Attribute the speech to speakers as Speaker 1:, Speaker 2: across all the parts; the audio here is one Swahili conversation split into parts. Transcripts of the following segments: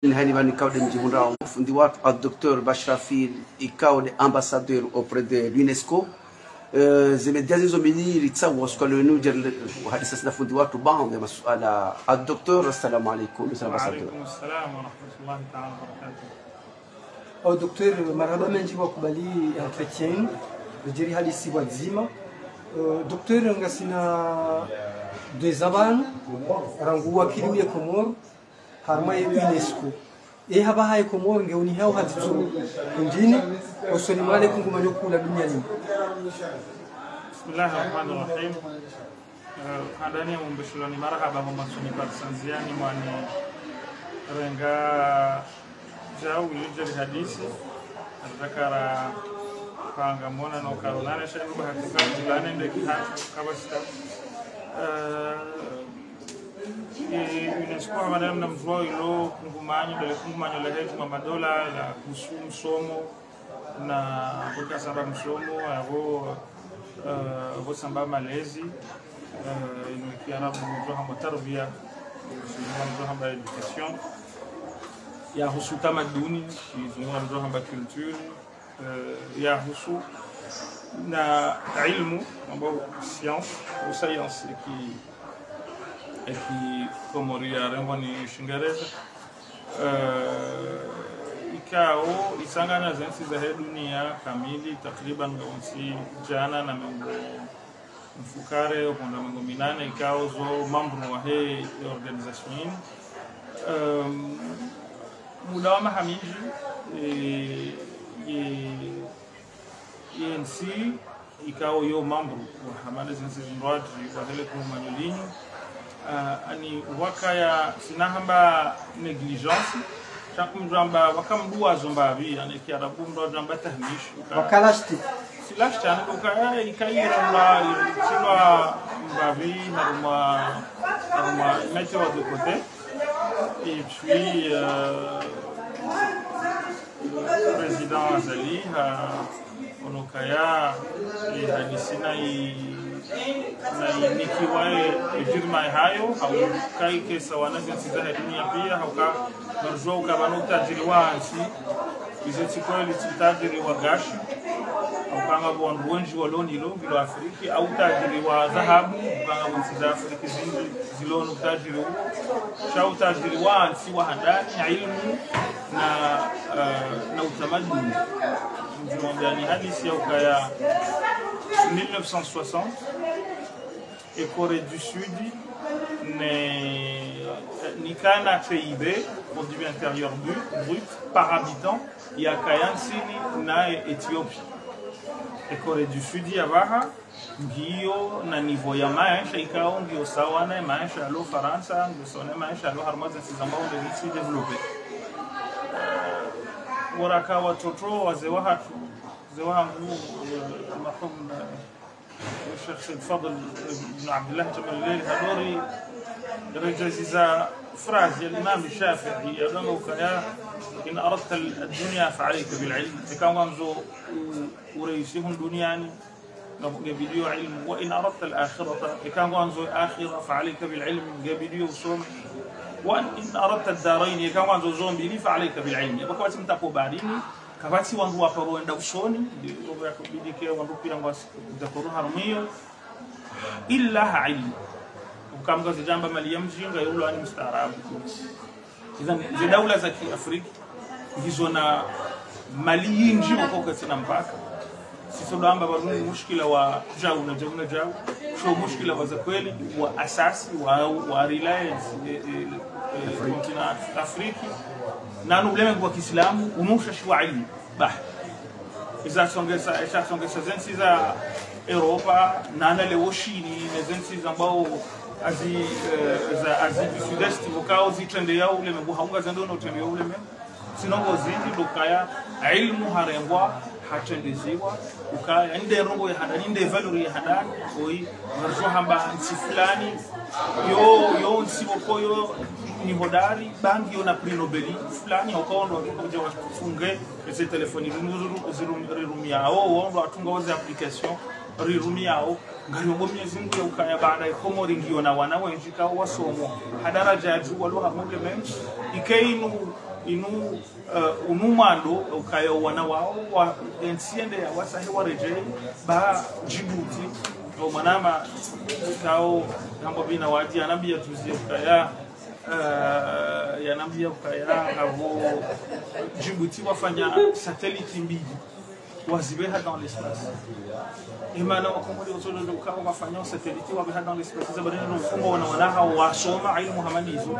Speaker 1: Le docteur Bachrafil est ambassadeur auprès de l'UNESCO.
Speaker 2: Docteur marhaba menji wakubali entretien jeri halisi wazima docteur ngasina des abantu rangu wakiriwe Komoro harma ya UNESCO haba haye Komoro ngeuni hao hatitu ndini usoni male kungumanyo kula duniani.
Speaker 3: Bismillahirrahmanirrahim. Hadani ya mumbishulani marhaba masuni Tanzania mwani renga jau ilijali hadisi atakara panga mona no karolana shaibu hatika jilane ndeki kabasita UNESCO hamana mnamvua ilo kungumanyo lehetu mamadola la kusumu somo na kuka samba msomo avo samba malezi inukiana mnamvua hamba tarbia mnamvua hamba education ya husu tamaduni mnamvua hamba culture ya husu na ilmu ambao science Komori ya rembo ni Shingereza ikao isanganya zensi za dunia kamili takriban gawonsi jana na mfukare uponda mengo minane ikao zo mambo wa hii organization muda wa mahamiji ENC ikao yo mambo wa hamada zensi zinroaji wa hele kumanyolinyo ani wakaya sinahamba negligence chakumjamba wakamdua zombavi yani kiarabu ndo jamba tahmish
Speaker 2: wakalashti
Speaker 3: silashta ukaya ikaira la silwa mbavi haruma mettre de côté et puis le président Azali onokaya hadisina na nikiwae jirma hayo haukai kesa wanazi za dunia pia hauka marzo kama tajiri wansi bizeti kweli tajiri wa gashi haukanga bonronji walonilo bilo Afrika au tajiri wa dhahabu kanga wansi za Afrika zilonu tajiri shau tajiri wansi wa handani ilmu na utamaduni mjumani hadisi ya ukaya 1960 et Corée du Sud n'est qu'un PIB, produit intérieur brut, par habitant, il y a Kayansini na Éthiopie. Et Corée du Sud, il y a Vaha, Gio, na niveau ya maisha, ikao, Gio Sawana, maisha, alo Faransa, Gio Sone, maisha, alo Harmaza, ces ambao de l'issue développée. Waraka watoto, wazewa nguvu, mahum, الشيخ سيد فضل بن عبد الله جمال هدوري رجزيزا فراز الإمام الشافعي يقولون كيا إن أردت الدنيا فعليك بالعلم كان غنزو ورئيسهم دنياني قبيديو علم وإن أردت الآخرة كان غنزو آخرة فعليك بالعلم قبيديو صوم وإن أردت الدارين كان غنزو زومبيني فعليك بالعلم يبقى واسم تقو بعديني kabati wangu waparo enda usoni ndio yakubidike wangu pia ngwasi zakuru harumio illa ilmu ukamga zijamba mali ya mjinga yulo ani mstaarabu idhan zidaula za Kiafrika hizo na mali nyingi uko tena mpaka sisi ndo baruni mushkila wa jau na jau sio mushkila wa za kweli wa asasi wa reliance continent Afrika na problema kwa Kiislamu umusha shwa ilmu bah iza songesa zensi za Europa na leo shini na zensi za ambao azi du sud-est vokao zitende yao ule mbuhaunga zendo no tende yao ule sinongo zindi lokaya ilmu harengwa hatendeziwa ukaya inde rongo ya hadani inde value ya hadani oi marzo hamba nsi fulani yo nsiboko yo ni hodari bangi yo na prix Nobel fulani ukaondo kuja wafunge ese telefoni zirumia au wao watunga wazi application rirumia ngayongo Mwenyezi Mungu ukaya baada ya Komori ngiona wana wenjika wasomo hadaraja ya juu walio hamuke men ikeinu inu unumando ukayo wana wao wa ensiende ya wasahi wa rejei ba Djibouti o manama kao nambo bina wadi anambia tuzie ukaya yanambia ukaya abo Djibouti wafanya satellite mbili wazibeha dans l'espace imana wakomori osodo ukao wafanya satellite wabeha dans l'espace zabadini no mfumo wana wanaha wasoma ilmu hamanizo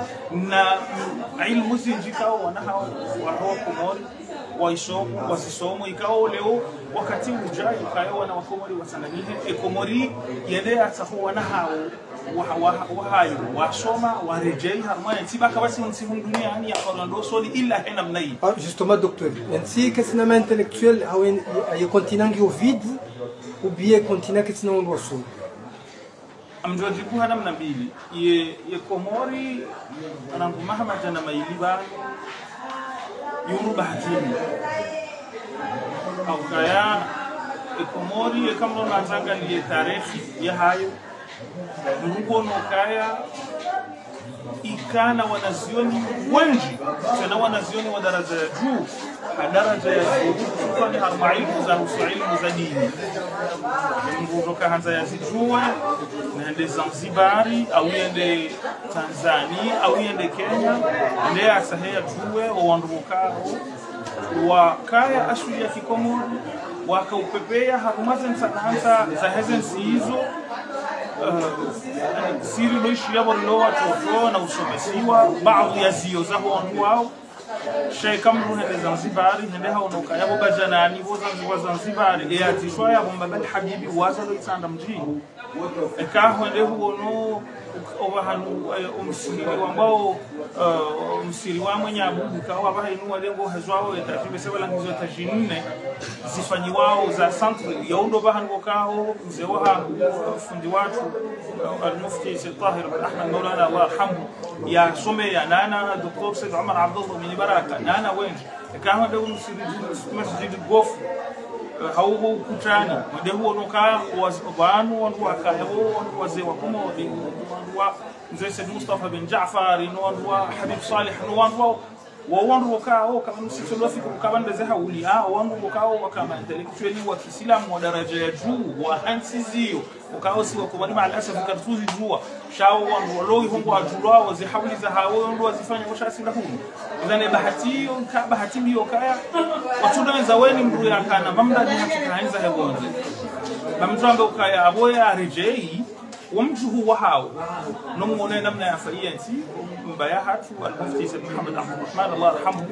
Speaker 3: na ilmu zinjikao wanaha wa komori waisomo wasisomo ikao leo wakati ujai ukao wana wakomori wasananihe ekomori yende atakuwa na hao wahayo wasoma warejei harmonia tibaka basi nsimu duniani ya Orlando soli illa hena mnai.
Speaker 2: Justement docteur, ainsi que c'est un intellectuel a continent qui est vide ou bien continent qui est non rosso.
Speaker 3: Amjojibu hana mnabili ye komori anangu Muhammad na mailiba yuru bahatini au kaya ekomori kama unataka ni tarehe ya hayo ndugu nokaya ikana wanazioni wengi sana wanazioni wa daraja ya juu daraja ya juu kwa harmaili za usaili za dini ndugu kaanza yazijua naende Zanzibari au ende Tanzania au ende Kenya ndio asahia tuwe waondokao wakaya asuli ya Kikomori wakaupepea harumaze msananza za hezensi hizo siri loishi yabo lo watoto na usomesiwa baadhi ya zio za wandu wao Sheikh Kamru hende Zanzibari hende haonoka yabo bajanani bo Zanzibari ya tishwa yabo mbabal habibi waza lo itanda mjini ekaho hende huono obahanu umsiri wambao umsiri wa mwenye abubu kawa bahinu walengo hazwao etajibe sebala ngizo tajinne zifanyiwao za centre yaundo bahanu kao mzewa fundi watu al-mufti Said Tahir bin Ahmed Maulana Allah yarhamu ya some ya nana Dr. Said Omar Abdullah min Baraka nana wengi ekaho hende umsiri masjid gofu haubo kutani mde huo noka wanu wandu wakayabo wandu wazee wa komodi wandu wa mzee Said Mustafa bin Jaafar wandu wa Habib Salih wandu wandu wakao kama msitolo Afrika kama ndeze hauli wandu wakao kama intellectually wa Kiislamu wa daraja ya juu wa hansizio wakao si wakomani maalasha fikatuzi jua shao wandu waloi hongo ajulwa wazihauli za hao wandu wazifanya washasi la hulu idhane bahati ka bahati mbio kaya watunda za weni mru ya kana mamda ni hatukaanza hewonze bamtrambe ukaya aboya rejei wamtu huwa hao nomuone namna ya fayensi mbaya hatu al-mufti Said Muhammad Abdurrahman Allah yarhamu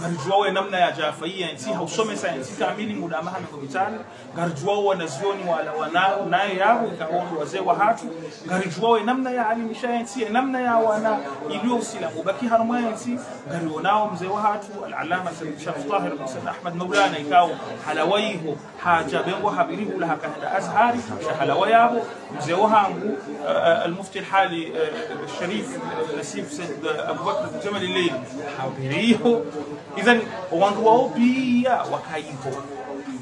Speaker 3: garjuwa namna ya jafayensi hausome sayansi kamili muda mahana kubitani garjuwa wanazioni wala wanao naye yao ikaondo wazee wa hatu garjuwa namna ya alimishayensi namna ya wana iliyo usilamu baki harmayensi garionao mzee wa hatu al-allama Said Tahir bin Said Ahmed Maulana ikao halawaiho haja bengo habirihu laha kahda azhari halawayabo mzee wa المفتي الحالي الشريف نسيف سيد أبو بكر الجمل الليل حاضريه إذن وانرواو بيا وكايهو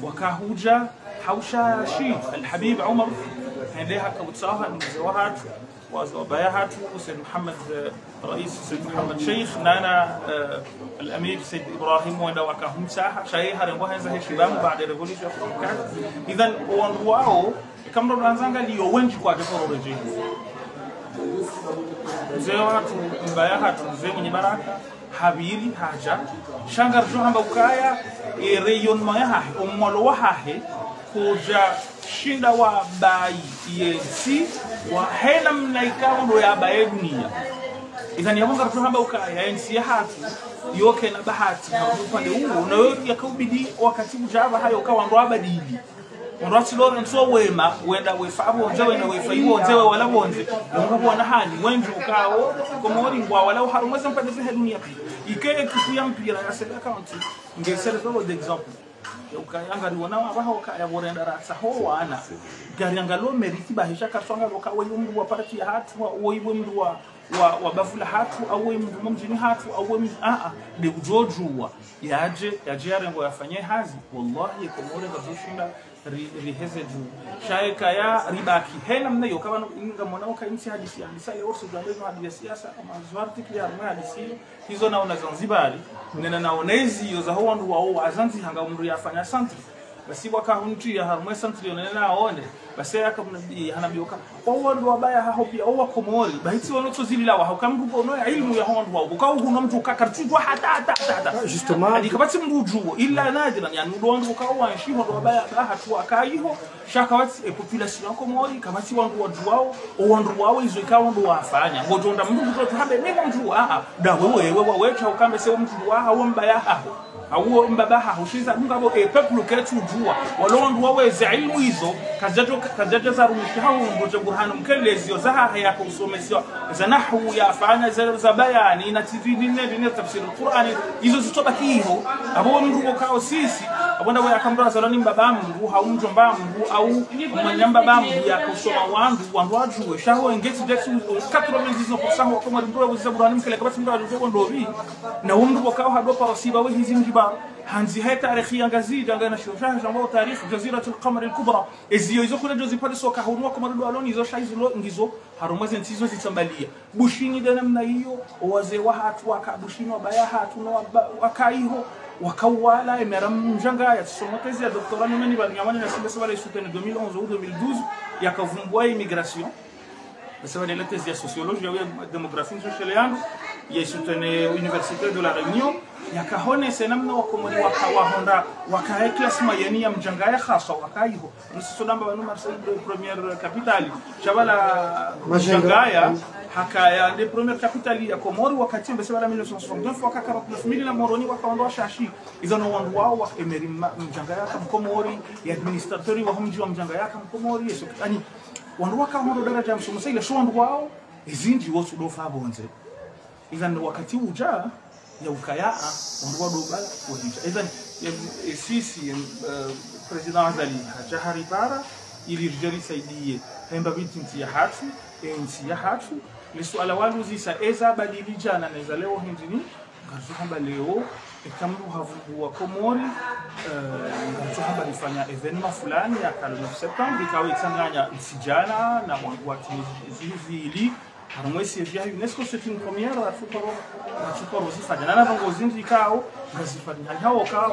Speaker 3: وكاهوجا حوشا شيء الحبيب عمر عندها كوتساها المزوهات وبياهات سيد محمد رئيس سيد محمد شيخ نانا الأمير سيد إبراهيم وانا وكاهم ساحة شايها رنوها زي شباب بعد ريفوليوشن إذن وانرواو kama mnaanzanga liyo wengi kwa deforo rejei mzee watu mbaya hatu mzee mwenye baraka habili haja shangar johamba ukaya rayon mayaha umolo wahahe kuja shinda wa bai yensi wa hena mnaikawa ndo ya bae dunia idhan yabonga johamba ukaya yensi ya hatu yoke na bahati na upande huo na wewe yakubidi wakati ujaba hayo kawa ndo abadili Onrati Lorenzo wema wenda wefabu onzewe na wefaibo onzewe wala bonze mungu na hani wengi ukao komori ngwa wala harumweza mpande ze dunia pia ike kitu ya mpira ya sele account ngesele kwa example ukayanga riwana abaho kaya borenda ratsa ho wana gari ngalo meriti bahisha kaswanga loka we umru wa party ya hatu wo ibo mru wa bavula hatu au mjini hatu au de ujojua yaje yarengo yafanye hazi wallahi Komori ngazoshinda riheze juu shaika ya ribaki hena mnayo kama inga mwanao kaimsi hadisi leo usijambezo hadithi siasa ama zwarti kia hadisi hizo naona Zanzibar nena naonezi hizo za hoandu wao azanzi hanga umru yafanya santi basi wakahunti ya harmwe santi nena aone basi yakamnabii hanabioka kwa ndo wabaya hao pia au Komori bahati wanotozili lawa haukamrupo no ilmu ya hoandu wao ukao huno mtu kakartujwa hata
Speaker 2: justement
Speaker 3: adikabati mrujuo illa nadira yani ndo wangu ukao wanshi ndo wabaya hatu akaiho shakawati population ya Komori kabati wangu wajuao au wandu wao izo ikawa ndo wafanya ngojonda mtu mtu habe mimi mtu da wewe cha ukambe sio mtu wa hao mbaya hapo au mbabaha hushiza ngabo peplu ketu jua walondu waweze ilmu hizo kajajo za rumishi hao ngoje burhanu mkelezio zaha yako usomesio za nahwu yafanya za bayani na tv tafsiri Qur'ani hizo zitobaki hizo abo mndu kao sisi abonda wa akambra zalani mbabambu haumjomba mbu au manyamba bambu yakusoma wandu wajue shaho engeti detu 99% wa Komori ndo za burhanu mkele kabati ndo wajogo ndobi na mndu kao hadopa wasiba we hizi mjiba hanzi hai tarikhi ngazida ngana shosha jambo tarikh jaziratul qamar al-kubra eziyo izo kuna jozi pale soka hunwa Komori ndo aloni izo shaizo ngizo harumwe ntizo zitambalia bushini de namna hiyo wazee wa hatu wakabushini wabaya hatu na wakaiho wakawala emeram mjanga ya somotezi ya doctorat nimeni banyamani na simba sabale soutene 2011 ou 2012 yakavumbua immigration basa bale thèse ya sociologie ya démographie sociale yangu ya soutene université de la Réunion yakahone senamna wa Komori wakawahonda wakae classe moyenne ya mjanga ya khasa wakaiho nisodamba banu Marseille première capitale chabala mjanga ya hakaya de première capitale ya Komori wakati mbese bala 1969 waka 49000 na moroni wakaondoa shashi izo no wandu wao wa emerima mjanga ya Komori ya administrateur wa mji wa mjanga ya Komori yeso yani wandu wakahondo daraja msomo ile shwandu wao izinji wosu dofa bonze izan wakati uja ya ukaya wandu wado bala wahija izan sisi president Azali hajahari para ili rijali saidie hemba binti ya hatu ensi ya hatu ni suala walu zisa eza badili jana na leo hindini ngazukamba leo ekamru havu wa Komori ngazukamba lifanya evenement fulani ya 9 Septembre ikawa itanganya msijana na wangu wa zili harumwesi ya UNESCO c'est une première à tukoro zifanya na nango zinzi kao ngazifanya hao ka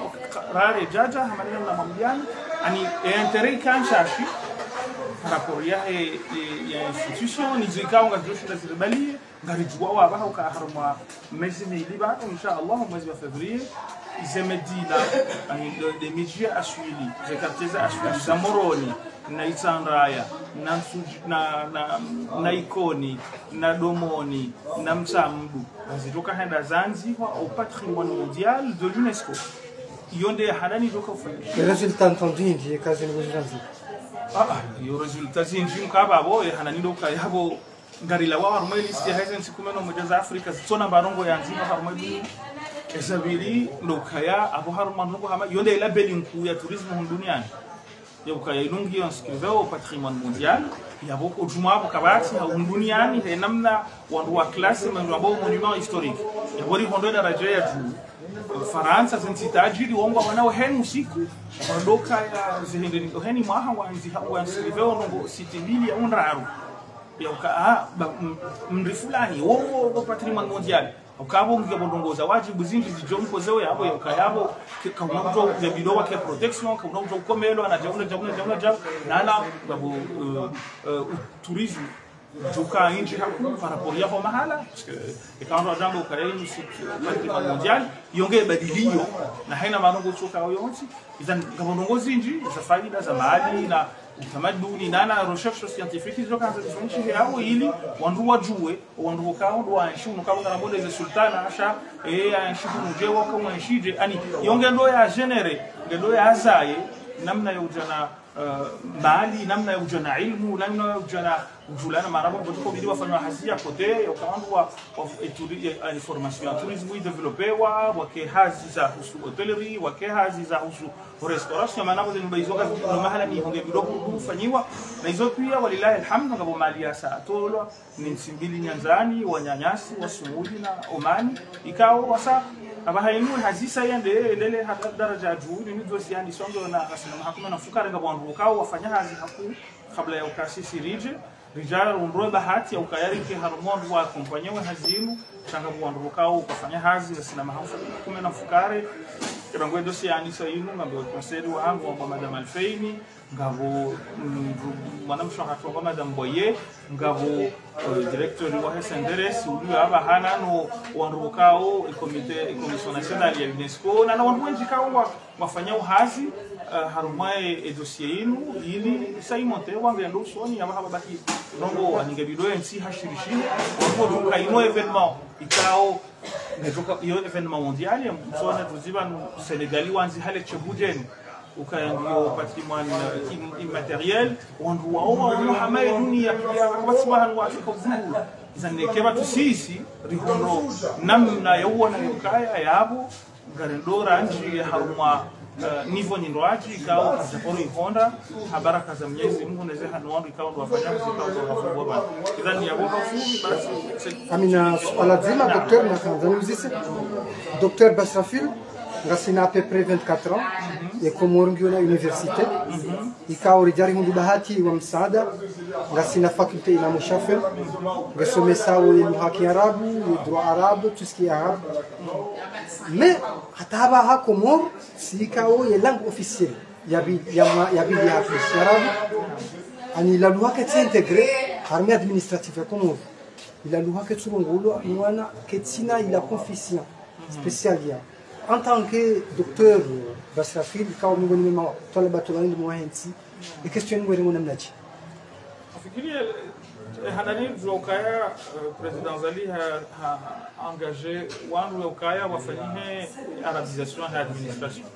Speaker 3: rare jaja hamanena na mambiani ani intérêt kanshashi rapport ya institution ni zikao ngazoshinda ziribali ngarijwa waba hauka haruma mwezi miliba inshallah mwezi wa February izemedila ani de media aswili zekateza aswili za moroni na Itsanraya na Ikoni na Domoni na Msambu zitoka henda Zanzibar au patrimoine mondial de l'UNESCO yonde hadani doka ufanya
Speaker 2: resultat entendu kazi ni Zanzibar
Speaker 3: yo resultat zinji mkaba bo hanani doka yabo ngarila wa harumwe list ya hizo sikumeno moja za Afrika zitona barongo ya nzima harumwe esabili ndokaya abo harumwe ndoko hama yonde ila beli nkuu ya tourisme duniani yabukaya inungi inscriveu au patrimoine mondial yabo ujumabo kabati duniani he namna wandu wa classe mambo monument historique yabori hondo daraja ya juu Faransa zinsitajiri wongo wanao henu siku ondoka ya zihindeni heni mwaha wa inscriveu ngo city mbili ya unraru ya mrifulani wongo patrimoine mondial ukabo ngibondongoza wajibu zinji zijompo zeo yabo yakayabo kaunamjo ya bidowa ke protection kaunamjo komelo anajauna nana babu tourisme joka inji haku parapori yako mahala ikaanza jambo karaini patrimoine mondial yonge badilio na haina manongo choka yonsi izan kabondongozi inji za faida za mali na utamaduni na recherche scientifique hizo kaanza kufanyisha yao ili wandu wajue wandu kao ndo wanshu nukabo na bonde za sultana asha anshu njewa kama anshije ani yonge ndo ya genere ndo ya azaye namna ya ujana mali namna ya ujana ilmu namna ya ujana julana marabo botuko bidi wafanywa hazia kote ukaandwa wa information tourisme developewa wake hazi za husu hotellerie wake hazi za husu restauration manabo zinubaizoka no mahala ni honge bidogo kufanywa na hizo pia walilahi alhamdu ngabo malia saa tolwa ni nsimbili nyanzani wanyanyasi wasumudi na Omani ikao wasa abahainu hazisa yende lele hata daraja juu ni dosi yani songo na kasema hakuna nafukara ngabo ndukao wafanya hazi haku kabla ya ukasisi rije rijal unroe bahati ya ukayari ke harmon wa kompanyewe hazinu changa buandukao ukafanya hazi wasina mahafu kume nafukare kirango dosi yani sayinu ngabo konseri wangu wa Madam Alfeini ngabo mwanamsho hatu wa Madam Boye ngabo director wa Senderes ulu aba hanano wandukao commission nationale ya UNESCO na wanwenji kao wafanya hazi harumae dossier inu ili saimonte wangendo soni yaba baki rongo aningebido MC hashirishini kwa kaino evenement ikao netoka iyo evenement mondial msona tuziba Senegali wanzi hale chebujeni ukayandio patrimoine immatériel wandu wao hamaye dunia ya kwasima hanu Afrika uzuru izanekeba tusisi rihondo namna yauona yukaya yabo garendora nji haruma nivo nyindoaji ikao kazaporo ihonda habaraka za Mwenyezi Mungu neze hanuandu ikao ndo wafanya mzikao ndo wafungua bana idhani ya boka fumi basi
Speaker 2: amina swala zima docteur na kanzani uzise docteur Basrafil ngasina à peu près 24 ans et komorungiona université ikao rijari hundu bahati wa msaada ngasina faculté ina mushafel ngasomesa wa haki arabu droit arabe tout ce qui est arabe mais hataba ha Komor si ikao ya langue officielle ya arabe ani la loi qui est intégrée armée administrative ya Komor la loi qui est surongolo mwana ketsina ila confession spéciale en tant que docteur Basrafil kao mingoni mema talaba tulani muhensi e question ngwere mona mnachi
Speaker 3: afikiria hanani zokaya président Zali ha engagé wangu zokaya wafanyie arabisation ya administration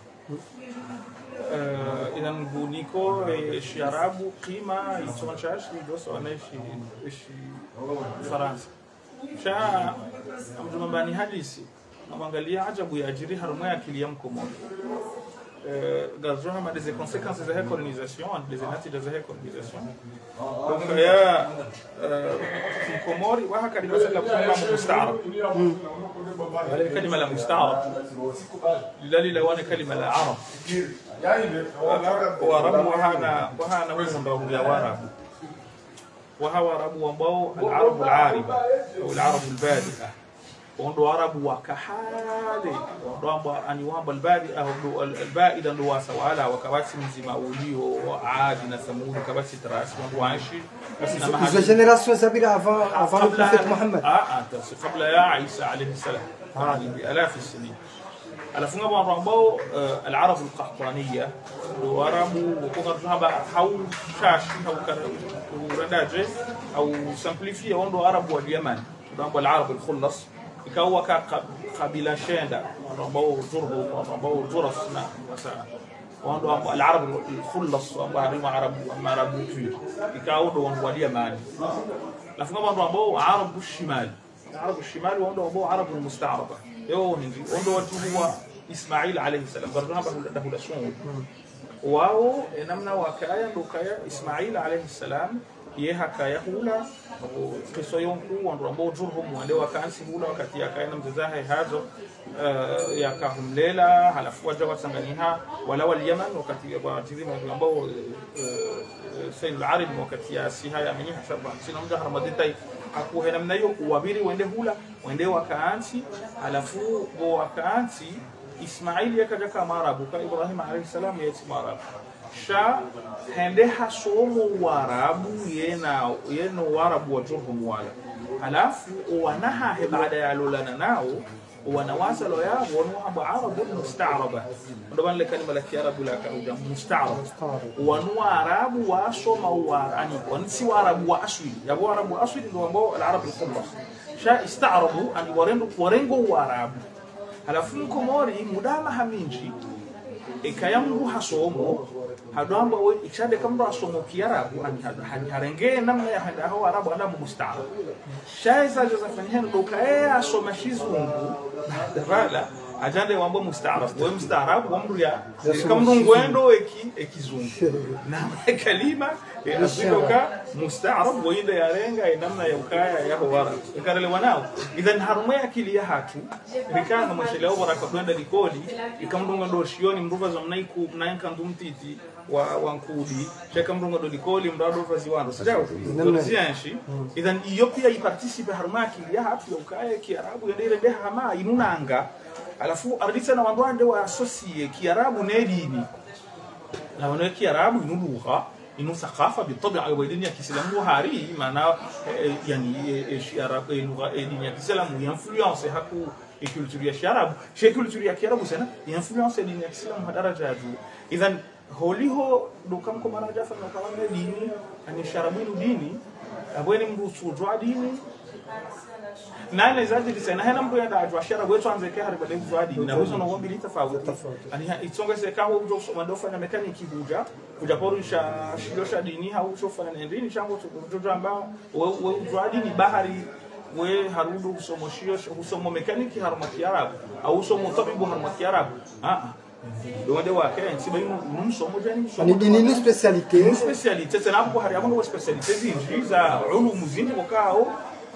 Speaker 3: ina mbuniko shiarabu kima itonchash doso anaishi Faransa cha mjumani hadisi namwangalia ajabu ya ajiri haruma ya akili ya Mkomoro gazoha ma des conséquences de la colonisation des énati de la colonisation donc ya Mkomori wa haka limasala kwa musta'arab wala kalima la musta'arab lilali lawana kalima la arab وارب وهنا وهم يا وارب وهو عرب ومبو العرب العاربة أو العرب البادئة وندو عرب وكحالي وندو أني وهم البادئة أو البائدة ندو واسوالا وكباتي مزيما أوليو وعاد نسموه كباتي تراس وندو عايشي
Speaker 2: إذا جنراسيون سابقة avant le prophète Mohammed
Speaker 3: قبل يا عيسى عليه السلام بآلاف السنين على فنجا بنربو العرب القحطانية وعربو وكونها حاو شاش حاو كرداجة أو سامبليفيا وندو عرب واليمن ونربو العرب الخلص كأو كقبيلة شندا ونربو زربو ونربو زرسنا مثلا وندو العرب الخلص وبعدين عرب ما عرب في كأو ندو واليمن على فنجا بنربو عرب الشمال عرب الشمال وندو عرب المستعربة يوني وندو هو إسماعيل عليه السلام برضه له الأسماء واو نمنا وكايا لوكايا إسماعيل عليه السلام يها كايا هولا وكسيون كو وندو جرهم وندو كانسي هولا وكتيا كايا نمزاها هذا يا كهم ليلة على فوجة وسنغنيها ولا واليمن وكتيا بعدين وندو سيد العرب وكتيا سيها يمني حسب سينام جهر مدتي aku hena mnayo uwabiri wende hula wende wakaansi alafu go wakaansi Ismail yakaja kama Arabu ka Ibrahim alayhi salam yeti Arabu sha hende hasomo Arabu yeno Arabu wajurhum wala alafu wanaha baada ya lolana nao wanawasalo yao wanu Arabu musta'raba ndo ban le kalima la kiarabu la kauja musta'rab wanu Arabu wasoma warani wansi Arabu wa aswili yabo Arabu aswili ndo ambao al-Arab al-Khullas sha ista'rabu an warengo Arabu alafu Komori mudama haminji ikayangu hasomo hadamba we ikshade kamro asomo kiarabu ani harenge namna ya handa hao arabu anda musta'arab shaiza jazafanya doka asoma shizungu dabala ajande wambo musta'arab we musta'arab wamru ya kamro ngwendo ekizungu na kalima asitoka musta'arab wenda yarenga namna ya ukaya ya hawara ikarele wanao idhan harumaya akili ya hatu rikanga mashelewa baraka kwenda likodi ikamdunga ndo shioni mruva za mnaiku mnainka ndumtiti wa nkudi cheka mrunga ndo likoli mrado vazi wando sijao zianshi idhan iyo pia iparticipe harumaya akili ya hatu ya ukaya kiarabu yendele deha hama inunanga alafu ardisa na wandwande wa asosie kiarabu nedini na wano kiarabu inulugha إنه ثقافة بالطبع الوالدين يكسلم وهاري معنا يعني الشعب اللغة الدين يكسلم وينفلونس هكو الكولتوريا الشعب شيء كولتوريا كيرابو سنة ينفلونس الدين يكسلم هدرجة إذن هو لو كم كم أنا جافر لو كلام ديني أن الشعبين ديني أبوين مروسو جوا ديني nane zaje disana hena mbo yanda ajwashara wetu anzeke hari bale mzwadi na wezo no wombi litafauti ani itonga seka ho ujo mandofanya mekaniki kuja porusha shilosha dini hau shofana nendini chango tujo amba we mzwadi ni bahari we harudu kusomoshio kusomo mekaniki haruma kiarabu au somo tabibu haruma kiarabu Donde wake nsiba inu somo jani
Speaker 2: ni dini specialité
Speaker 3: c'est là pour hari abo specialité zinji za ulumu zinji wakao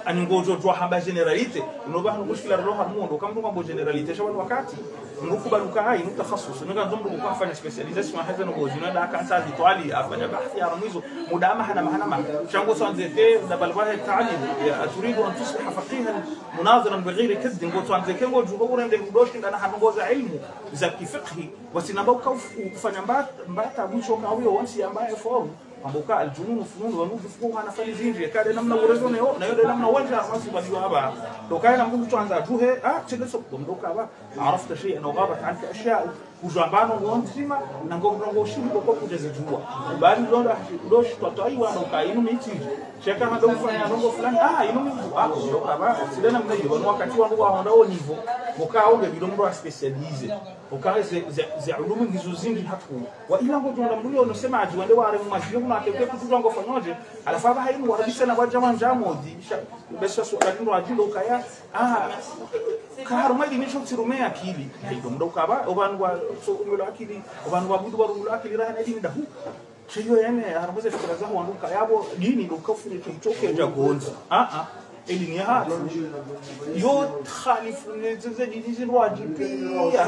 Speaker 3: ani ngozo jwa hamba generalite unoba hanu mushkila roho harmondo kama mambo generalite shawan wakati ngukubaruka ai mutakhasus ninga ndomdo kwa fanya specialization haza ngozo nda kansa ditwali afanya bahthi ya ramizo mudama hana mahana shango sanzete da balbaha ta'lim turidu an tusbih faqihan munadiran bighayr kadd ngozo anzeke ngozo urende ngozo ndana hanu ngozo ilmu za fiqhi wasinabauka kufanya mbata mwisho kawiyo wansi ambaye forum amboka aljunun funun wa nufu fuko hana fali zinji kade namna urezo na yode namna wanja masu baliwa haba doka na mungu tuanza juhe chileso ndoka haba arafta shay na ghabat anka ashya kujambano ngonzima na ngongo shimi kwa kujazijua bali ndo twataiwa ndoka inu miti cheka hada ufanya ngongo fulani inu miti ndoka haba sidana mna hiyo wakati wangu wa ndao nivo boka au ndio ndo specialize boka za ulumu hizo zingi hapo wa ila ngo ndo mlio unasema ajiwande wa aremu majio na keke kutuza ngo fanyoje alafa hainu warabisa na waja manjamodi besa swala ndo ajindo kaya kaharumadi nisho tirumea akili hiyo ndoka ba obantu wa so umelo akili obantu wabudu barumelo akili rahana dini dahu chiyo yene haramuze fikra zaho wanduka yabo dini ndo kafuni tutoke jagonzi elini hatu yo khalifu neze dini zinwajibi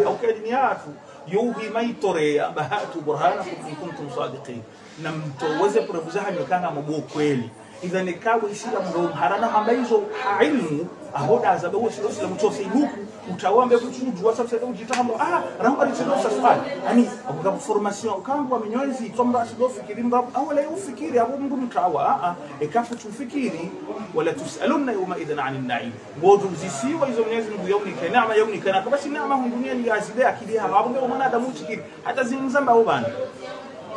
Speaker 3: au kadini hatu yo himaitorea bahatu burhana kuntum sadiqin na mtoweze profuzaha nyokanga mabo kweli idhan ikawa isila ndo harana hamaizo ilmu ahoda azabe wo silo sila mtose ibuku utawambe kujua sababu sasa ujitamo ramba ritino safari yani abuka formation kangwa minyozi tomba asido fikiri mbabu awala ufikiri abo mndu mtawa ekafu tufikiri wala tusaluna yawma idhan anin na'im bodu zisiwa hizo mnyezi Mungu yaunika neema yaunika na basi neema duniani yazile akili hapo ndio mwanadamu chikiri hata zinzamba ubana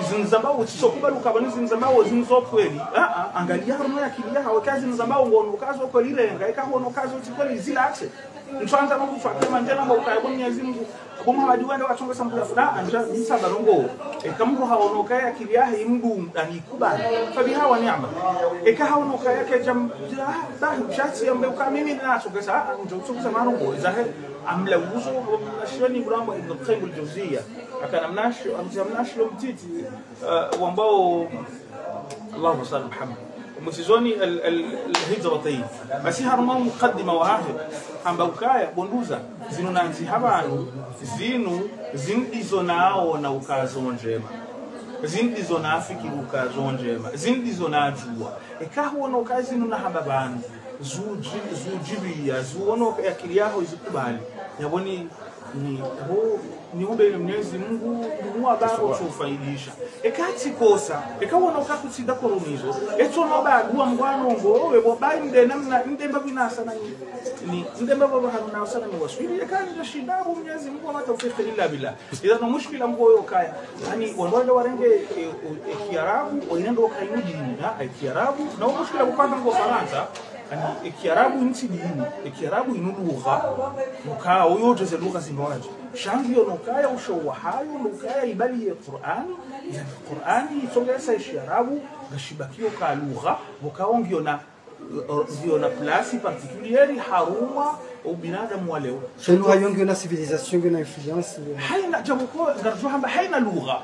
Speaker 3: zinzambao usisokubaluka bani zinzambao zinzokweli angalia haruma akili yao kazi zinzambao ngono kazo kweli renga ikahono kazo kweli zilaxe mtwanza mungu fakema njana mauka yabo Mwenyezi Mungu bomha wajiwende wachonga sambu fulani anja misaba rongo kamro haonoka akili yahe imdu ndani kubana fabi hawa neema ikahaonoka yake jam dahi shati ambe ukamimi nacho kesa njokuza marongo zahe amlawuzo shoni mramba ibn Qayyim al-Jawziyya akana mnasho mtiti ambao Allahu salli Muhammad msizoni al-hijratain basi haruma muqaddima wa akhir ambao kaya bonduza zinunanzi habanu zindizonao na ukazo njema zindizona afiki ukazo njema zindizona ajua ekaho no kazi nuna hababanu zujibia zuono akili yako izikubali yaboni ni ube Mwenyezi Mungu muabaro kufaidisha ekati kosa ekaona ukakutsida koronizo eto no bagwa mngwano ngowe bobai nde namna ndemba binasa na ni ndemba baba hana sana ni waswili ekani shidabu Mwenyezi Mungu ama tawfika illa billah ila no mushkila mgoyo kaya yani wandwanda warenge kiarabu wainendo kainudi na kiarabu na mushkila kupata ngo Faransa ani Kiarabu nchi dini Kiarabu inu lugha nukaa yote za lugha zinoaje shangio nukaya ushawa hayo nukaya ibali ya Qur'ani ya Qur'ani itongeza Kiarabu gashibakio ka lugha bukaongio na place particulière haruma au binadamu wa leo
Speaker 2: shelu hayongi na civilisation na influence
Speaker 3: haina japokuwa ngarjuhamba haina lugha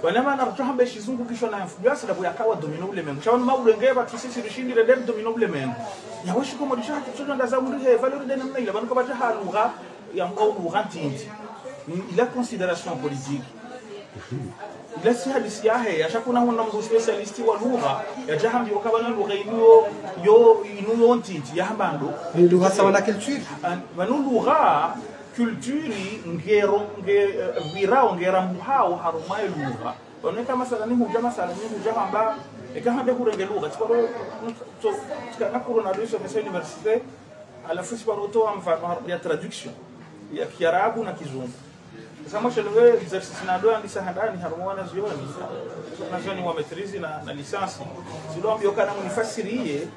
Speaker 3: wanama narjuhamba shizungu kisho na influence na yakawa domino ule mengo chawana maulenge watu sisi rishindi redem domino ule mengo ya washi ko modisha kitu ndaza muri he valeur de namna ile banu ko baje ha lugha ya ngao lugha tinti il a considération politique ila si hadisi yahe yashakuna hona mtu specialist wa lugha ya jahambi wakabana lugha inu ntinti yahambando
Speaker 2: lugha sawa na culture
Speaker 3: banu lugha culture ngera muhao harumaye lugha oneka masala ni huja masala ni huja hamba ekahande kurenge lugha tikoro to tikana kurona riso mesa universite alafu sibaroto amfa ya traduction ya Kiarabu na Kizungu kama shelewe exercice na doa ndisa handani harumwana zioni na zioni wa maîtrise na lisansi zilombi okana munifasirie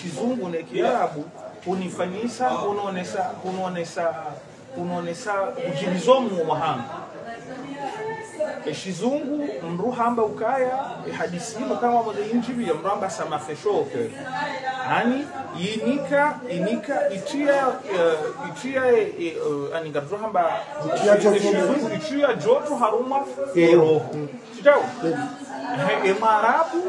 Speaker 3: Kizungu na Kiarabu unifanyisa unaonesa ujilizomu wa mahanga Kizungu mruhamba ukaya hadisi kama mmoja injibi ya mramba sama feshoke yani inika itia ani garjuhamba itia joto haruma ero sitao Marabu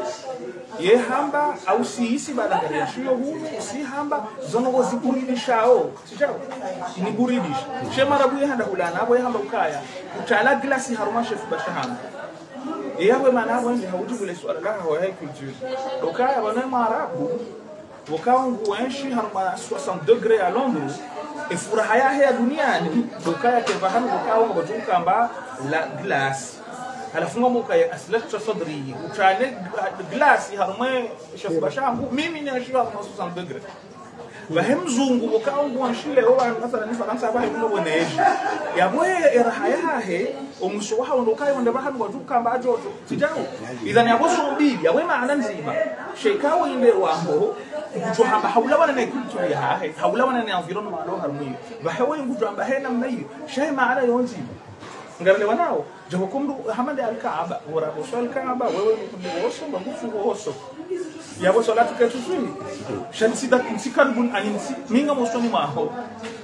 Speaker 3: ye hamba au siisi badangari shio huno si hamba zono goziburidishao sitao ni buridisha she Marabu ye handa hulana abo ye hamba ukaya utala glasi haruma chef bashahanga yawe manabo nje haujibule swala la hawa hai culture ukaya bana Marabu wakaungu wenshi haruma 60 degrés à Londres e furaha ya duniani ukaya kevahamu wakaungu batukamba la glace halafunga muka ya aslata sadri utale glasi harumwe chef bashangu mimi ni ashira 60 degrés bahem zungu wakaungu wanshile owa mathala ni faransa bahe kuno boneji yabwe eraha he omusho waha ondokaye wonde bahanu watukamba ajoto sijawu idhani yabo sombili yabwe maana nzima shekawo inde wambo kutuhamba haulawana na culture ya hahe haulawana na environment malo harumwe bahewe ngujamba hena mnayi shay maana yonzi ngarale wanao japokumdu hamande al-Kaaba wara bosal Kaaba wewe mkunde woso bangufu woso yabo salatu ketusui shansida nsikaribun aninsi minga mosoni maho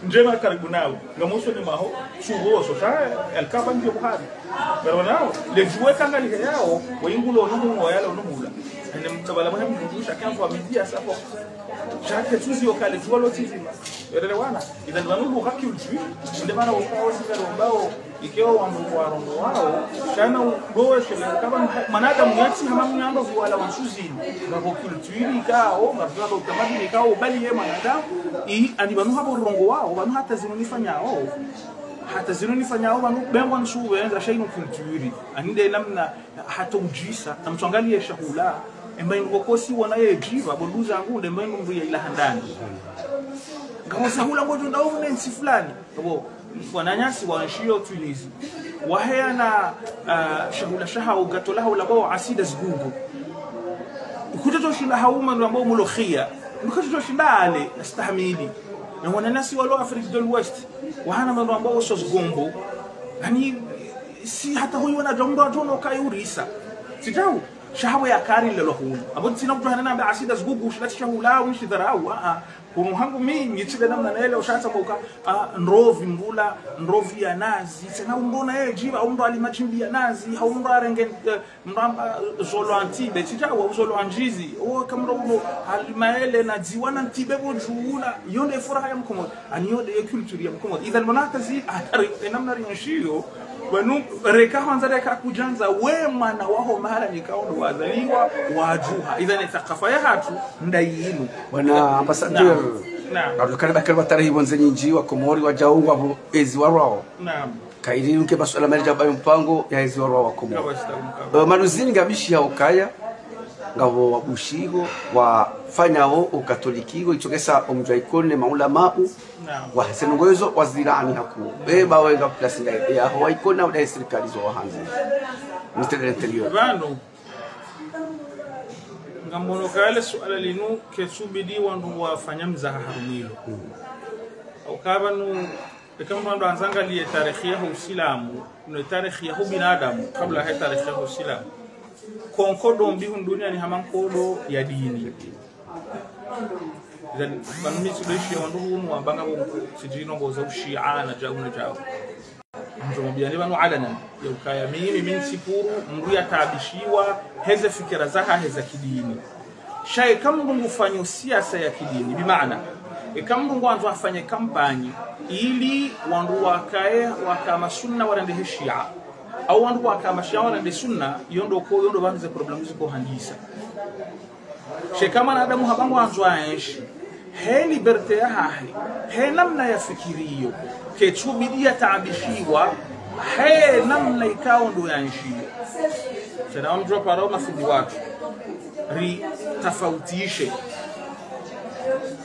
Speaker 3: njema karibu nao ngamosoni maho chuwoso sha al-Kaaba ndio buhari ngarwanao le jouer kangali yao wengulo numu yala numula ene mtabala mwana mkundusha kanfu amidia sapo chake tuzi okale tuwalo tizima elewana idhan wanu haki ulchi ndio maana wao sikaro mbao ikiwa warongo wao shana ngoe shele kama manada muyati hama mnyando wala wansuzini ngako kulturi kao ngako tamaduni kao bali yema manada ani banu habo rongo wao banu hata zinonifanyao banu bengwa nsuwe enza shaino kulturi aninde namna hata ujisa na mtwangalie shahula emba ngokosi wanaye jiva boluza ngunde emba ngumbuya ila handani ngao sahula ngojo ndao nensi fulani ngabo wananyasi wanashio Tunisia wahayana shahula shaha ugatola ulabo asida zigugu ukutoto shinda hauma ndo ambao mulokhia ukutoto shinda ale astahmili na wananyasi walo Afrika del West wahana ndo ambao so zgombo yani si hata huyu wana jambo atono kayurisa sitau shahawa ya kari lelo huyu abo sina mtu hanana ba asida zgugu shilati shahula wishi dharau kumuhangu mimi yitile namna naele ushatsa boka nrovi ya nazi tena umbona jiva umndo alimachimbi ya nazi haumndo arenge mramba zolo antibe titawa uzolo anjizi kamro alimaele na ziwana antibe bojuula yonde furaha ya mkomo aniyode culture ya mkomo idhan manakazi namna rinshiyo wanu reka hanza reka kujanza wema na waho mahala nikaondo wazaliwa wajuha idhan thaqafa ya hatu ndayinu
Speaker 1: wana ambassadeur abdukari bakari batari bonze nyinji wa komori wa jaungu abo ezi warao kairi nuke basala marija bayo mpango ya ezi warao wa komori manuzini gabishi ya ukaya ngabo wabushigo wafanyao ukatolikigo ichokesa omjaikone maulamau wa senongozo wazirani haku beba wenga plus ya hawaikona wa serikali zo hanze Mr. Interior
Speaker 3: bano ngambono kale suala linu kesubidi wandu wafanya mzaha harumilo au kabanu kama ndo anzangalie tarikhi ya Uislamu na tarikhi ya binadamu kabla ya tarikhi ya Uislamu konkodo mbihu dunia ni hamankodo ya dini then banumi sulishi wandu hunu ambanga sijino ngoza ushia na jauna jao mjombiani banu alana yukaya mimi minsipuru mruya taabishiwa heze fikira zaka heza kidini shay kama mungu fanyo siasa ya kidini bimaana kama mungu anzo afanye kampani ili wandu wakae wakama sunna warande shia au wandu wakama shia warande sunna yondo banze problemu ziko handisa shay kama adamu habangu anzo aishi he liberte ya hahi he namna ya fikiriyo kechubidia taabishiwa he namna ikao ndo yanshiyo sana mjua parao mafundi watu ri tafautishe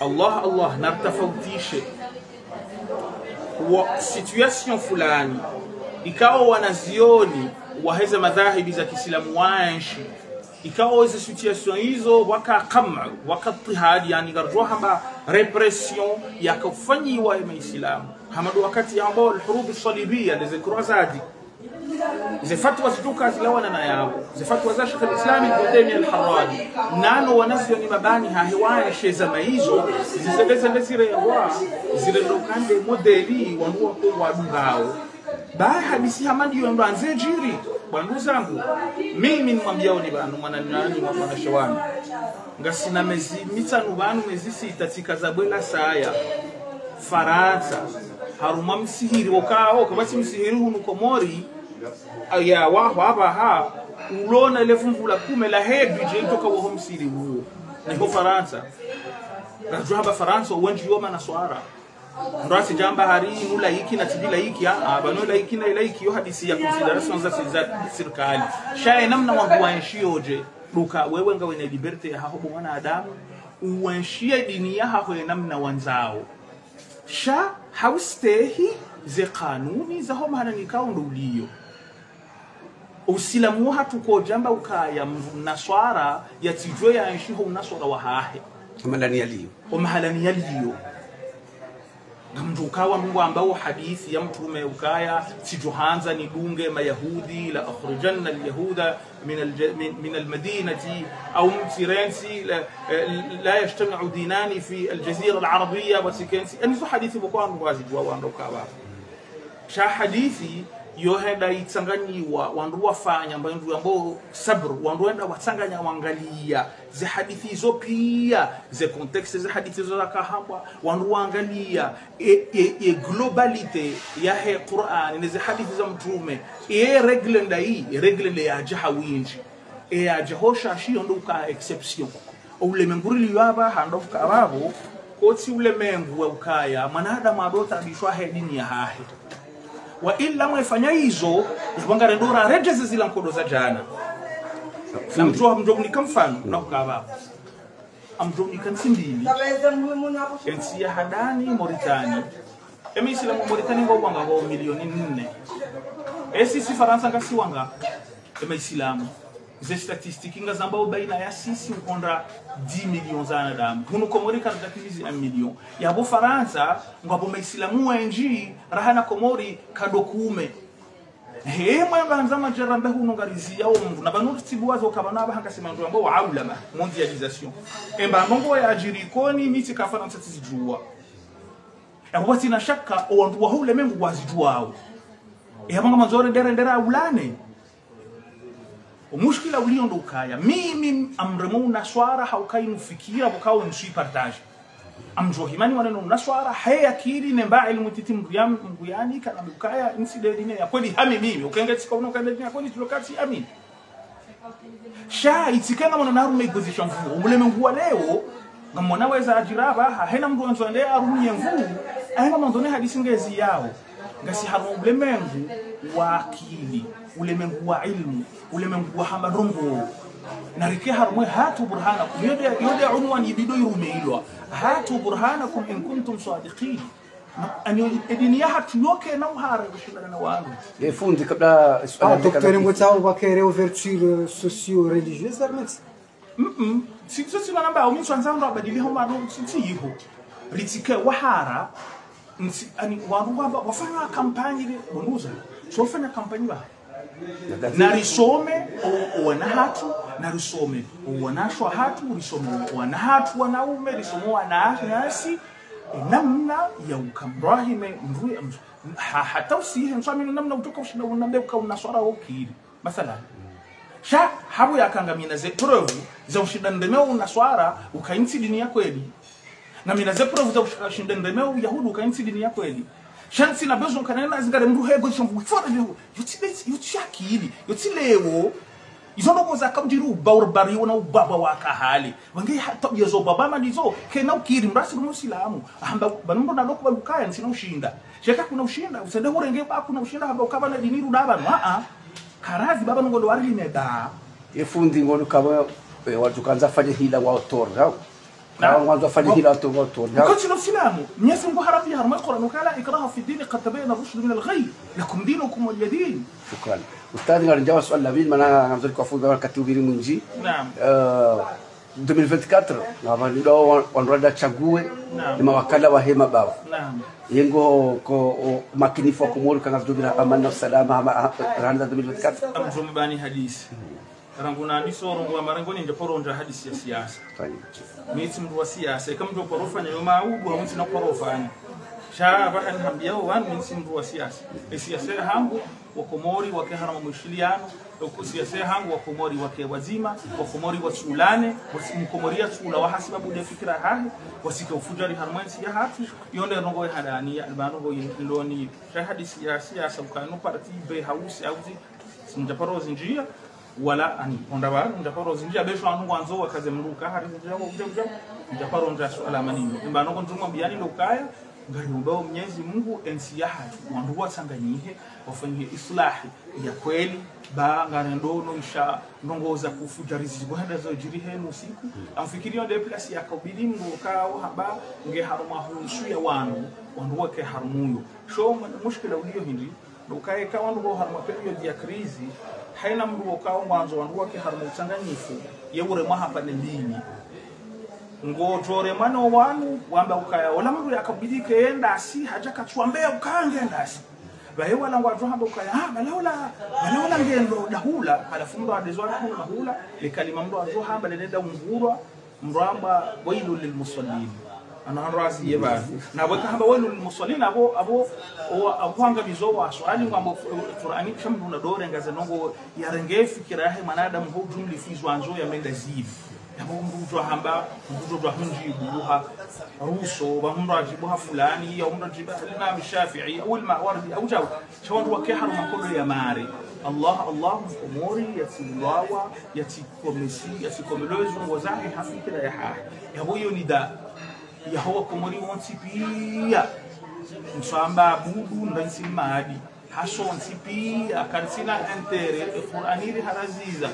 Speaker 3: Allah na tafautishe wa situation fulani ikao wanazioni waheza madhahibi za Kiislamu wanshi ikawa hizo situation hizo waka tihadi yani garjwa hamba repression yakafanyiwa ya Waislamu hamadu wakati ambao al-hurub as-salibiyya lizikrazadi zifatwa zituka zilawana na yao zifatwa za Sheikh al-Islam Ibn Taymiyyah al-Harrani nano wanasio ni mabani hahiwaya sheza maizo zisebeza ndesire yawa zile lokande modeli wanua kwa wadungao ba hadisi hamadi ndo anze jiri bandu zangu mimi nimwambia oni banu mwana nani mwana shawani ngasina mezi mitanu banu mezi sita tikazabwela saya Faransa haruma msihiri wakao kabasi msihiri hunu komori ya waho abaha ulona lefumvula kume la budget toka waho msihiri huo ni Faransa rajua haba Faransa uwenji yoma na swara Ndasi jamba hari nula hiki na tibila hiki banula hiki na ila hiki yo hadisi ya consideration za serikali shaye namna wangu waenshioje duka wewe ngawe na liberty ya hapo mwana Adamu uenshie dini ya hapo namna wanzao sha haustehi ze kanuni za homa hana nikao ndulio Uislamu hatuko jamba ukaya mnaswara ya tijwe ya enshiho mnaswara wa hahe umahalani yaliyo Namdukawa mungu ambao hadithi ya mtume ukaya sijuhanza ni dunge mayahudi la akhrijanna alyahuda min almadinati au mtirensi la yajtami'u dinani fi aljazira alarabiyya wa sikensi anizo hadithi bokwangu wazijwa wandokawa sha hadithi yohenda itsanganyiwa wandu wafanya ambao sabr wandu enda watsanganya wangalia ze hadithi zo pia ze context ze hadithi zo zakahamba wandu wangalia globalite ya he Qur'an ze hadithi za mtume regle ndai regle ya jahawinji ya jahosha shio ndo ka exception ule mengurili yaba handoka ababo koti ule mengu ukaya manada madota bishwa hedini ya hahe wa illa mwefanya hizo yabanga ndora rejeze zila nkodo za jana na mjomni kamfano na ukaba amjomni kansimbili ensi ya hadani Mauritania Islamu Mauritania ngobanga go milioni 4 sisi Faransa ngasi wanga Islamu ze statistiki ngazamba baina ya sisi ukonda 10 millions za wanadamu huno komori kana takilizi 1 million yabo Faransa ngabo Islamu wenji rahana komori kadokume mwa banzama jaramba huno ngarizi yao mndu na banu tibuwazo kabana bahanga simandu ambao waulama mondialisation emba mongo ya ajirikoni miti ka Faransa tizijua yabo tina shaka wandu wa hule mengu wazijuao yabanga mazore ndera ulane umushkila uliondo ukaya mimi amremu naswara haukai nufikira bukao nshi partage amjohimani waneno naswara haya kiri nemba ilmu titimriyam nguyani kana bukaya insidedine ya kweli hami mimi ukengetika unokandeni ya kweli tulokati amin sha itikana mwana narume position mfu umuleme nguwa leo ngamona weza ajiraba hena mndu anzonde arumye mfu ahema mandone hadisi ngezi yao ngasi haru ulemengu wa akili ulemengu wa ilmu ulemengu wa hamadongo narike harumwe hatu burhanakum yode unwan yibido yurumeilwa hatu burhanakum in kuntum sadiqin ani edini ya hatu yoke na muhara bishindana na wangu
Speaker 1: fundi kabla
Speaker 2: docteur ngotao bakere ouverture socio-religieuse armets
Speaker 3: sisi tunanamba au mtu anzanga abadili homa no sisiho ritike wahara ani wangu wafanya kampani ile bonduza so wafanya kampani ba na risome wana hatu na risome wanashwa hatu risome wana hatu wanaume risome wanasi namna ya ukambrahime mruye hata usihe msami namna utoka ushinda unambeka unaswara ukiri mathalan sha habu yakangamina ze preuve za ushinda ndemeo unaswara ukainti dini yako kweli na mina ze preuve za ushinda ndemeo yahudu ukainti dini yako kweli shansi na bezo kanena zingare mndu hego chombu fora leo yotiakili yotilewo izondo za kamjiru barbari wana ubaba wakahali wange hata yezo baba manizo kena ukiri mrasi musilamu amba banumbo na lokho balukaya nsina ushinda sheka kuna ushinda usende horenge ba kuna ushinda hamba ukaba na diniru daba karazi baba ngondo wari neda
Speaker 1: efundi ngondo kaba watu kanza fanye hila wa autor na mwanzo fanye hila wa autor
Speaker 3: kwa chino silamu Mwenyezi Mungu harafi harama Qur'an kala ikraha fi din qad tabayyana rushd min al-ghayy lakum dinukum waliyadin
Speaker 1: shukran ustadi ngarjawa swali la vile maana namzuri kwa fundi wakati ubiri mwingi
Speaker 3: naam
Speaker 1: 2024 na walido wanrada chague ni mawakala wa hema bawa
Speaker 3: naam
Speaker 1: yengo ko makinifu wa Komoro kanga vijobira amani na usalama randa 2024
Speaker 3: amjomba bani hadisi ranguna ndisoro ngwa marangoni nje poronja hadisi ya siasa miti mtu wa siasa kama mtu porofanya yo maubu au mtu na porofanya sha bahan hambia wan miti mtu wa siasa siasa hangu wa Komori wa harama mwishiliano kwa siasa hangu wa Komori wa wazima wa Komori wa sulane mkomoria sula wa hasiba bude fikira hahi wasika ufujari harmansi ya hatu yonde rongo hadani albano go ndoni sha hadisi ya siasa ukano parti be hausi auzi sinjaparo zinjia wala ani ondaba njaparo zinjia besho anu wanzo wakaze mruka hari zinjia njaparo nja swala manini mbano ko ndumwa biani lokaya ngari ubao Mwenyezi Mungu ensi ya hatu wandu wasanganyihe wafanyie islahi ya kweli ba ngari ndono isha ndongoza kufujarizi bwenda zo jiri henu siku amfikirio de place ya kabili ngokao haba nge haruma hunsu ya wandu wake harumuyo sho mushkila ulio hindi lokaye ka wandu go haruma period ya krizi haina mndu okao mwanzo wandu wake haruma utanganyifu yewure mahapa ndini ngotore mano wanu wamba ukaya ola mndu yakabidike yenda si haja katwambea ukange ndasi bae wala ngwatu hamba ukaya balaula ngendo dahula alafu mndu adezwa dahula likalima mndu azo hamba lenda ngurwa mramba wailu lilmusallin ana razi yeba na waka hamba wailu lilmusallin abo hanga bizowa swali ngamba Qur'ani shamdu na dore ngaze nongo yarenge fikira yahe manadamu ho jumli fizwa anzo ya menda zivu mbuzo hamba mbuzo hunji buha ruso ba mndo ajibuha fulani au mndo ajibuha Imam Shafi'i au al-Mawardi au jaw shawandu wakiharu makodo ya mari Allah Komori yatilawa yatikomesi yatikomelozo ngozahi hafikira ya hahi yabo hiyo ni da ya hawa Komori wonti pia msamba budu ndansi maadi حشون سيبي كارسينا انتري القرآني هرزيزة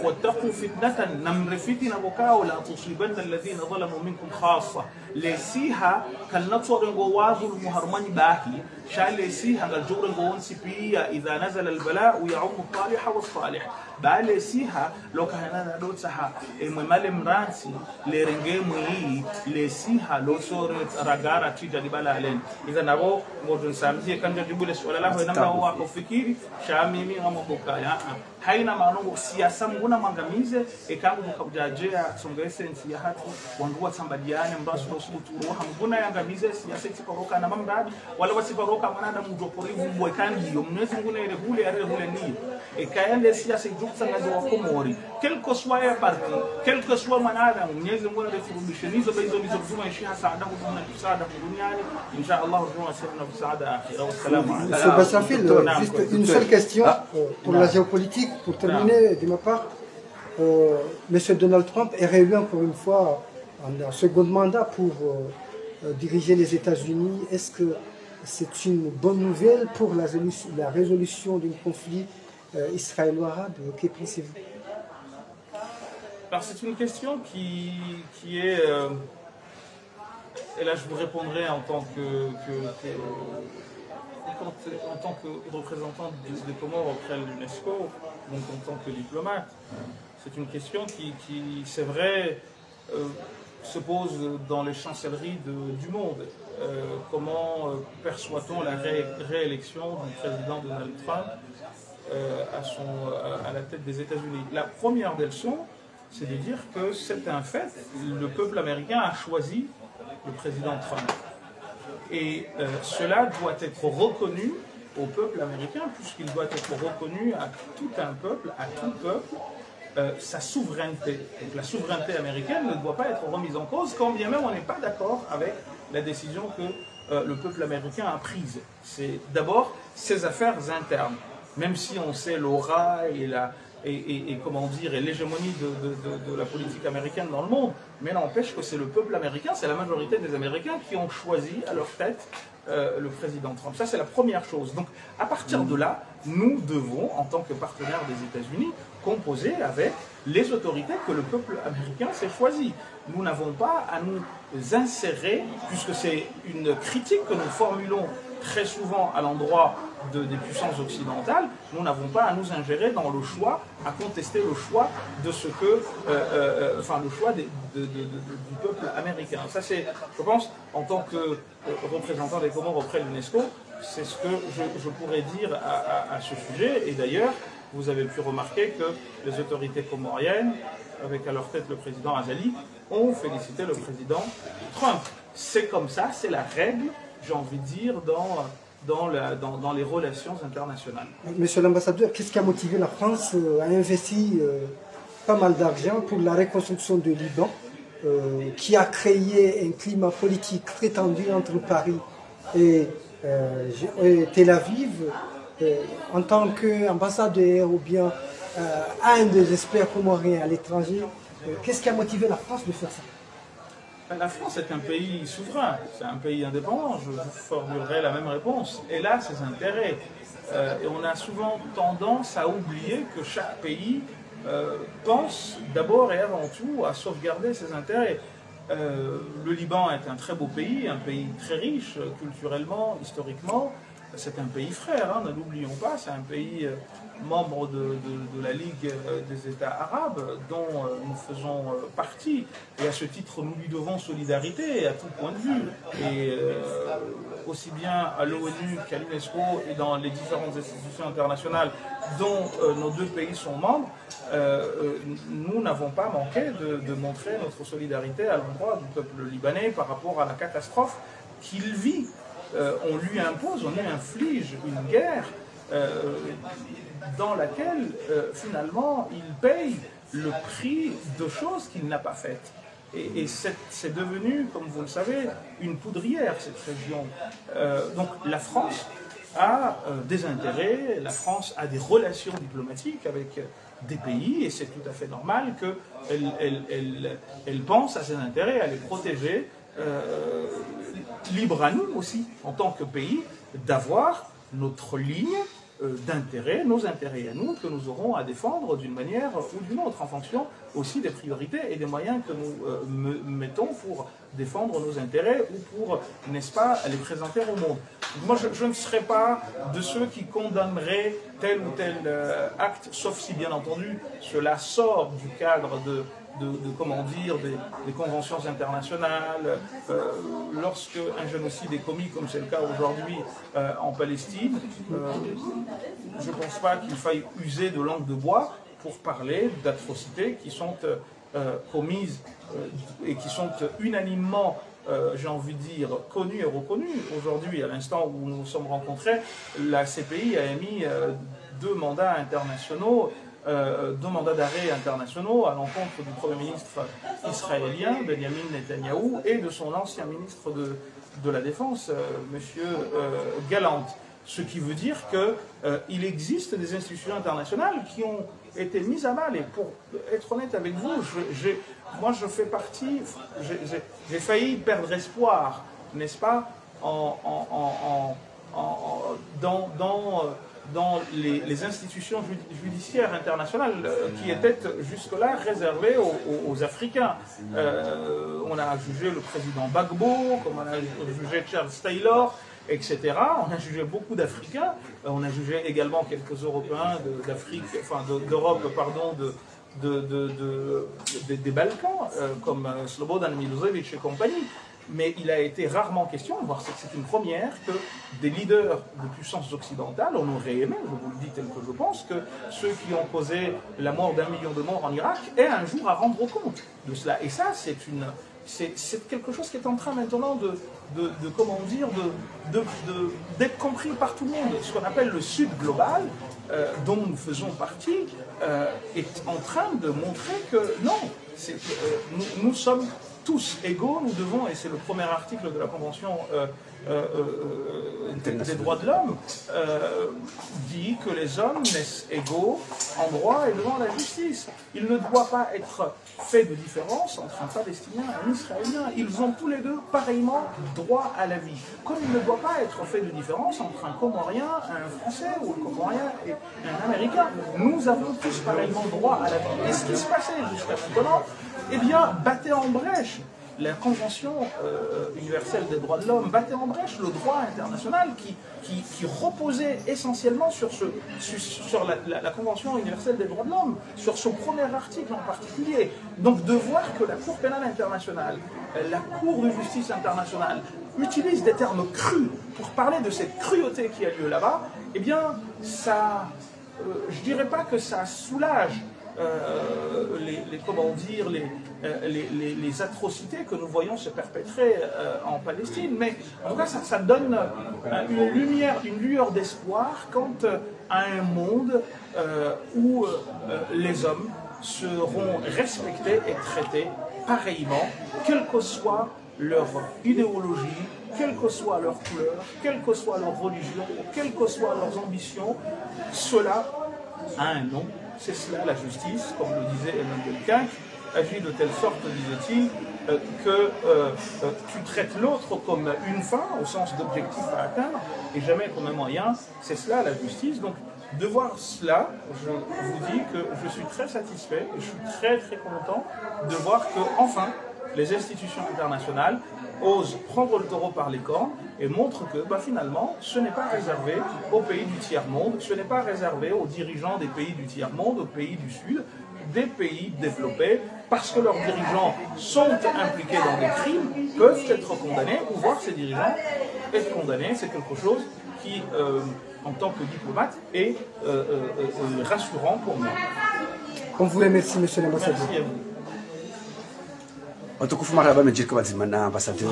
Speaker 3: واتقوا فتنة نمر فتنة بكاو لا تصيبن الذين ظلموا منكم خاصة لسيها كالنطور غواز المهرمان باهي شال لسيها الجور غون سيبي إذا نزل البلاء يعم الطالح والصالح بالسيها لو كان دوتها ممال مرانسي لرنجمي لسيها لو صورت رجارة تيجا لبلالين إذا نبو مودن سامزي كان جبول السؤال له namna huwa kufikiri shamimi ngamo bokaya haina manongo siasa mnguna mangamize ekangu mukabujajea songa essence ya hatu wandu watambadiane mbaso subutu hamguna yangamize siasa ikoroka na mamradi wala wasiporoka manada mujoporivu mbwekani yo Mwenyezi Mungu ile hule ni ekaende siasa ijukusangazo wa Komori quelque soit ya parti quelque soit manada Mwenyezi Mungu anarefurudisha hizo kuzuma ishi saada huduma saada duniani insha Allah tunasema saada akhira wassalamu alaykum.
Speaker 2: Juste une seule question pour la géopolitique, pour terminer de ma part. M. Donald Trump est réélu encore une fois en second mandat pour diriger les États-Unis. Est-ce que c'est une bonne nouvelle pour la résolution du conflit israélo-arabe? Que pensez-vous?
Speaker 3: Alors c'est une question qui est... et là je vous répondrai en tant en tant que représentant des Comores auprès de l'UNESCO, donc en tant que diplomate, c'est une question qui c'est vrai, se pose dans les chancelleries du monde. Comment perçoit-on la réélection du président Donald Trump à la tête des États-Unis? La première des leçons, c'est de dire que c'est un fait, le peuple américain a choisi le président Trump. Et cela doit être reconnu au peuple américain, puisqu'il doit être reconnu à tout un peuple, à tout peuple, sa souveraineté. Donc la souveraineté américaine ne doit pas être remise en cause, quand bien même on n'est pas d'accord avec la décision que le peuple américain a prise. C'est d'abord ses affaires internes, même si on sait l'aura et comment dire, et l'hégémonie de la politique américaine dans le monde, mais n'empêche que c'est le peuple américain, c'est la majorité des Américains qui ont choisi à leur tête le président Trump. Ça, c'est la première chose. Donc, à partir de là, nous devons, en tant que partenaires des États-Unis, composer avec les autorités que le peuple américain s'est choisi. Nous n'avons pas à nous insérer, puisque c'est une critique que nous formulons très souvent à l'endroit des puissances occidentales, nous n'avons pas à nous ingérer dans le choix, à contester le choix de ce que, enfin le choix du peuple américain. Ça c'est, je pense, en tant que représentant des Comores auprès de l'UNESCO, c'est ce que je pourrais dire à ce sujet. Et d'ailleurs, vous avez pu remarquer que les autorités comoriennes, avec à leur tête le président Azali, ont félicité le président Trump. C'est comme ça, c'est la règle, j'ai envie de dire, dans les relations internationales.
Speaker 2: Monsieur l'ambassadeur, qu'est-ce qui a motivé la France à investir pas mal d'argent pour la reconstruction du Liban, qui a créé un climat politique très tendu entre Paris et Tel Aviv, en tant qu'ambassadeur ou bien un des experts comoriens à l'étranger, qu'est-ce qui a motivé la France de faire ça?
Speaker 3: La France est un pays souverain, c'est un pays indépendant, je vous formulerai la même réponse. Et là, ses intérêts. Et on a souvent tendance à oublier que chaque pays pense d'abord et avant tout à sauvegarder ses intérêts. Le Liban est un très beau pays, un pays très riche culturellement, historiquement. C'est un pays frère, hein, ne l'oublions pas, c'est un pays membre de la Ligue des États arabes dont nous faisons partie. Et à ce titre, nous lui devons solidarité à tout point de vue. Et aussi bien à l'ONU qu'à l'UNESCO et dans les différentes institutions internationales dont nos deux pays sont membres, nous n'avons pas manqué de montrer notre solidarité à l'endroit du peuple libanais par rapport à la catastrophe qu'il vit. On lui impose, on lui inflige une guerre dans laquelle finalement il paye le prix de choses qu'il n'a pas faites. Et c'est devenu, comme vous le savez, une poudrière cette région. Donc la France a des intérêts, la France a des relations diplomatiques avec des pays et c'est tout à fait normal qu'elle pense à ses intérêts, à les protéger. Libre à nous aussi, en tant que pays, d'avoir notre ligne d'intérêt, nos intérêts à nous, que nous aurons à défendre d'une manière ou d'une autre, en fonction aussi des priorités et des moyens que nous mettons pour défendre nos intérêts ou pour, n'est-ce pas, les présenter au monde. Moi, je ne serais pas de ceux qui condamneraient tel ou tel acte, sauf si, bien entendu, cela sort du cadre de comment dire, des conventions internationales, lorsque un génocide est commis, comme c'est le cas aujourd'hui en Palestine, je ne pense pas qu'il faille user de langue de bois pour parler d'atrocités qui sont commises et qui sont unanimement, j'ai envie de dire, connues et reconnues. Aujourd'hui, à l'instant où nous nous sommes rencontrés, la CPI a émis 2 mandats internationaux, 2 mandats d'arrêt internationaux à l'encontre du Premier ministre israélien, Benjamin Netanyahou, et de son ancien ministre de la Défense, M. Gallant. Ce qui veut dire qu'il existe des institutions internationales qui ont été mises à mal. Et pour être honnête avec vous, moi je fais partie, j'ai failli perdre espoir, n'est-ce pas, dans les institutions judiciaires internationales qui étaient jusque-là réservées aux Africains. On a jugé le président Gbagbo, comme on a jugé Charles Taylor, etc. On a jugé beaucoup d'Africains, on a jugé également quelques Européens d'Afrique, enfin d'Europe, pardon, des Balkans, comme Slobodan Milosevic et compagnie. Mais il a été rarement question, voire c'est une première, que des leaders de puissances occidentales, on aurait aimé, je vous le dis tel que je pense, que ceux qui ont causé la mort d'1 million de morts en Irak aient un jour à rendre compte de cela. Et ça, c'est quelque chose qui est en train maintenant comment dire, d'être compris par tout le monde. Ce qu'on appelle le Sud global, dont nous faisons partie, est en train de montrer que non, nous sommes tous égaux, nous devons, et c'est le premier article de la Convention des droits de l'homme, dit que les hommes naissent égaux en droit et devant la justice. Il ne doit pas être fait de différence entre un Palestinien et un Israélien. Ils ont tous les deux pareillement droit à la vie. Comme il ne doit pas être fait de différence entre un Comorien, un Français ou un Comorien et un Américain. Nous avons tous pareillement droit à la vie. Et ce qui se passait jusqu'à maintenant, eh bien, battait en brèche la Convention universelle des droits de l'homme, battait en brèche le droit international qui reposait essentiellement sur la Convention universelle des droits de l'homme, sur ce premier article en particulier. Donc de voir que la Cour pénale internationale, la Cour de justice internationale, utilise des termes crus pour parler de cette cruauté qui a lieu là-bas, eh bien, ça, je dirais pas que ça soulage les atrocités que nous voyons se perpétrer en Palestine, mais en tout cas ça donne une lueur d'espoir quant à un monde où les hommes seront respectés et traités pareillement, quelle que soit leur idéologie, quelle que soit leur couleur, quelle que soit leur religion, quelles que soient leurs ambitions. Cela a un nom. C'est cela la justice, comme le disait Emmanuel Kant, agit de telle sorte, disait-il, que tu traites l'autre comme une fin, au sens d'objectif à atteindre, et jamais comme un moyen. C'est cela la justice. Donc, de voir cela, je vous dis que je suis très satisfait, et je suis très très content de voir que, enfin, les institutions internationales osent prendre le taureau par les cornes et montrent que finalement ce n'est pas réservé aux pays du tiers-monde, ce n'est pas réservé aux dirigeants des pays du tiers-monde, aux pays du Sud, des pays développés, parce que leurs dirigeants sont impliqués dans des crimes, peuvent être condamnés, ou voir ces dirigeants être condamnés. C'est quelque chose qui, en tant que diplomate, est rassurant pour moi.
Speaker 2: On vous remercie, monsieur l'ambassadeur.
Speaker 3: Merci à vous.
Speaker 1: Watukufu marhaba mejirika wazima na ambassadeur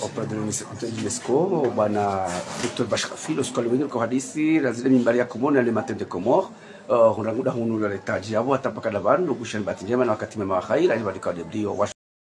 Speaker 1: auprès de l'UNESCO bwana Dr. Bashir Filo skali wengi kwa hadisi lazima mimbari ya Komoro na Matendo de Comores hunanguda hunu letaji abo atapaka davano gushan bahati njema na wakati mema wa khair alibadika ndio